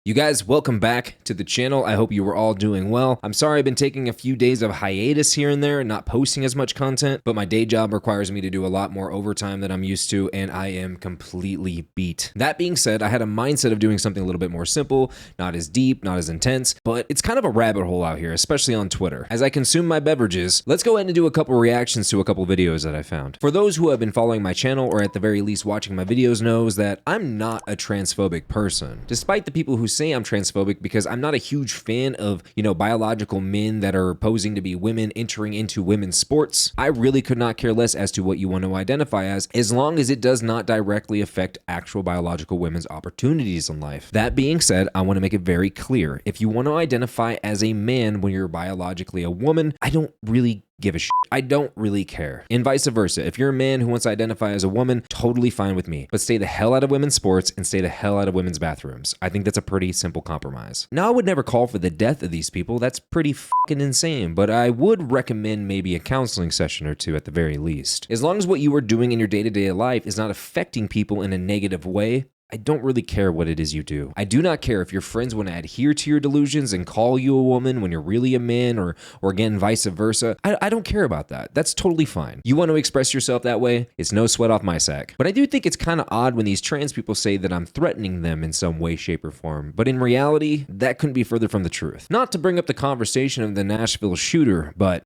You guys, welcome back to the channel. I hope you were all doing well. I'm sorry I've been taking a few days of hiatus here and there and not posting as much content, but my day job requires me to do a lot more overtime than I'm used to, and I am completely beat. That being said, I had a mindset of doing something a little bit more simple, not as deep, not as intense, but it's kind of a rabbit hole out here, especially on Twitter. As I consume my beverages, let's go ahead and do a couple reactions to a couple videos that I found. For those who have been following my channel, or at the very least watching my videos, knows that I'm not a transphobic person. Despite the people who say I'm transphobic, because I'm not a huge fan of, biological men that are posing to be women entering into women's sports. I really could not care less as to what you want to identify as long as it does not directly affect actual biological women's opportunities in life. That being said, I want to make it very clear. If you want to identify as a man when you're biologically a woman, I don't really give a shit. I don't really care. And vice versa. If you're a man who wants to identify as a woman, totally fine with me. But stay the hell out of women's sports and stay the hell out of women's bathrooms. I think that's a pretty simple compromise. Now, I would never call for the death of these people. That's pretty fucking insane. But I would recommend maybe a counseling session or two at the very least. As long as what you are doing in your day-to-day life is not affecting people in a negative way, I don't really care what it is you do. I do not care if your friends want to adhere to your delusions and call you a woman when you're really a man, or again, vice versa. I don't care about that. That's totally fine. You want to express yourself that way? It's no sweat off my sack. But I do think it's kind of odd when these trans people say that I'm threatening them in some way, shape, or form. But in reality, that couldn't be further from the truth. Not to bring up the conversation of the Nashville shooter, but,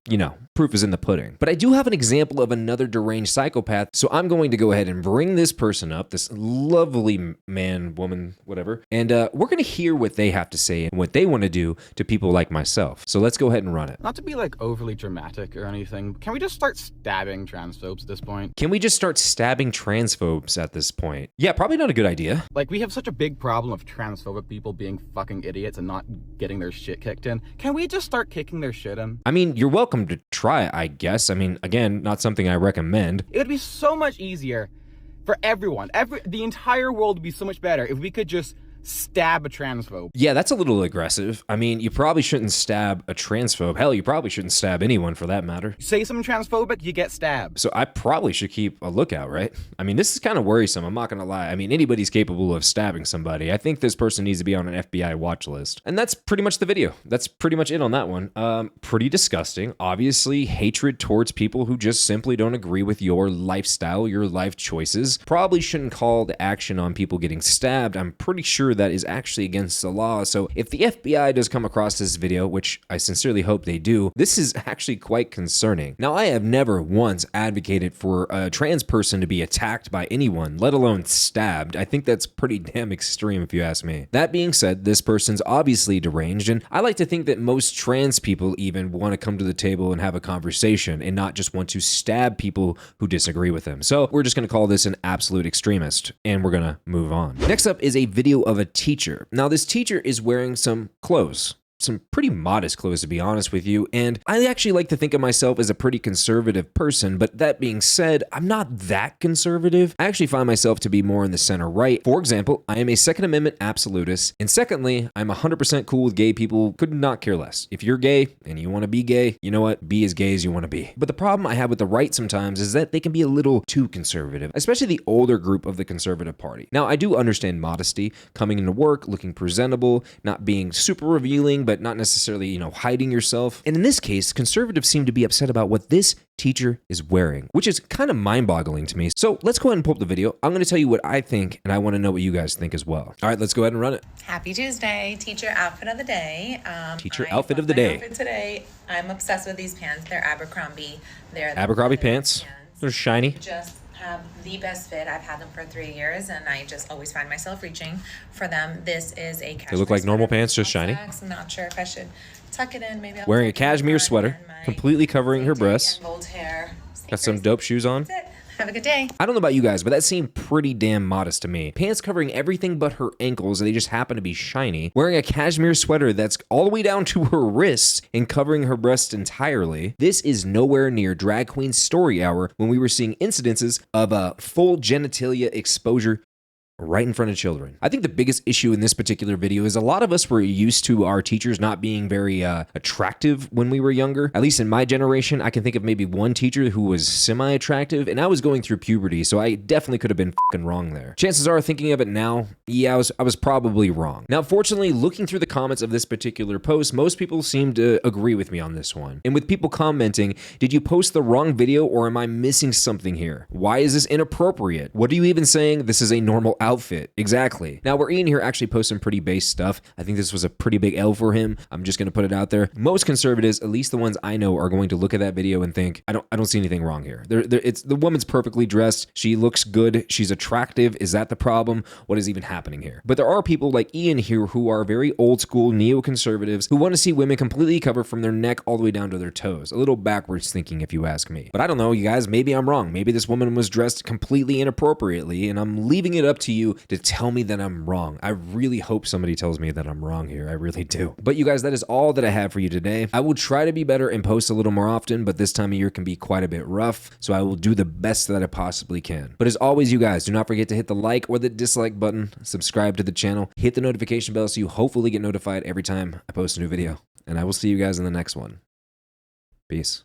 proof is in the pudding. But I do have an example of another deranged psychopath, so I'm going to go ahead and bring this person up, this lovely man, woman, whatever, and we're gonna hear what they have to say and what they want to do to people like myself. So let's go ahead and run it. Not to be like overly dramatic or anything, can we just start stabbing transphobes at this point? Can we just start stabbing transphobes at this point? Yeah, probably not a good idea. Like, we have such a big problem of transphobic people being fucking idiots and not getting their shit kicked in. Can we just start kicking their shit in? I mean, you're welcome to try, I guess. I mean, again, not something I recommend. It would be so much easier for everyone. The entire world would be so much better if we could just stab a transphobe. Yeah, that's a little aggressive. I mean, you probably shouldn't stab a transphobe. Hell, you probably shouldn't stab anyone for that matter. Say something transphobic, you get stabbed. So I probably should keep a lookout, right? I mean, this is kind of worrisome. I'm not going to lie. I mean, anybody's capable of stabbing somebody. I think this person needs to be on an FBI watch list. And that's pretty much the video. That's pretty much it on that one. Pretty disgusting. Obviously, hatred towards people who just simply don't agree with your lifestyle, your life choices. Probably shouldn't call the action on people getting stabbed. I'm pretty sure that is actually against the law. So if the FBI does come across this video, which I sincerely hope they do, this is actually quite concerning. Now, I have never once advocated for a trans person to be attacked by anyone, let alone stabbed. I think that's pretty damn extreme if you ask me. That being said, this person's obviously deranged, and I like to think that most trans people even want to come to the table and have a conversation and not just want to stab people who disagree with them. So we're just going to call this an absolute extremist, and we're going to move on. Next up is a video of a teacher. Now, this teacher is wearing some clothes. Some pretty modest clothes, to be honest with you, and I actually like to think of myself as a pretty conservative person, but that being said, I'm not that conservative. I actually find myself to be more in the center right. For example, I am a Second Amendment absolutist, and secondly, I'm 100% cool with gay people, could not care less. If you're gay and you want to be gay, you know what? Be as gay as you want to be. But the problem I have with the right sometimes is that they can be a little too conservative, especially the older group of the conservative party. Now, I do understand modesty, coming into work, looking presentable, not being super revealing, but not necessarily, hiding yourself. And in this case, conservatives seem to be upset about what this teacher is wearing, which is kind of mind-boggling to me. So let's go ahead and pull up the video. I'm going to tell you what I think, and I want to know what you guys think as well. All right, let's go ahead and run it. Happy Tuesday, teacher outfit of the day. Teacher outfit of the day. Outfit today. I'm obsessed with these pants. They're Abercrombie. They're Abercrombie pants. They're shiny. Just have the best fit. I've had them for 3 years, and I just always find myself reaching for them. This is a cashmere. They look like normal pants, just shiny. I'm not sure if I should tuck it in. Maybe I'll wearing a cashmere sweater, completely covering her breasts. Gold hair. Got some dope shoes on. That's it. Have a good day. I don't know about you guys, but that seemed pretty damn modest to me. Pants covering everything but her ankles, and they just happen to be shiny. Wearing a cashmere sweater that's all the way down to her wrists and covering her breasts entirely. This is nowhere near Drag Queen Story Hour when we were seeing incidences of full genitalia exposure right in front of children. I think the biggest issue in this particular video is a lot of us were used to our teachers not being very attractive when we were younger. At least in my generation, I can think of maybe one teacher who was semi-attractive, and I was going through puberty, so I definitely could have been fucking wrong there. Chances are, thinking of it now, yeah, I was probably wrong. Now, fortunately, looking through the comments of this particular post, most people seem to agree with me on this one. And with people commenting, did you post the wrong video or am I missing something here? Why is this inappropriate? What are you even saying? This is a normal outfit. Exactly. Now, where Ian here actually posts some pretty base stuff, I think this was a pretty big L for him. I'm just going to put it out there. Most conservatives, at least the ones I know, are going to look at that video and think, I don't see anything wrong here. It's the woman's perfectly dressed. She looks good. She's attractive. Is that the problem? What is even happening here? But there are people like Ian here who are very old school neoconservatives who want to see women completely covered from their neck all the way down to their toes. A little backwards thinking, if you ask me. But I don't know, you guys, maybe I'm wrong. Maybe this woman was dressed completely inappropriately, and I'm leaving it up to you to tell me that I'm wrong. I really hope somebody tells me that I'm wrong here. I really do. But you guys, that is all that I have for you today. I will try to be better and post a little more often, but this time of year can be quite a bit rough, so I will do the best that I possibly can. But as always, you guys, do not forget to hit the like or the dislike button, subscribe to the channel, hit the notification bell so you hopefully get notified every time I post a new video. And I will see you guys in the next one. Peace.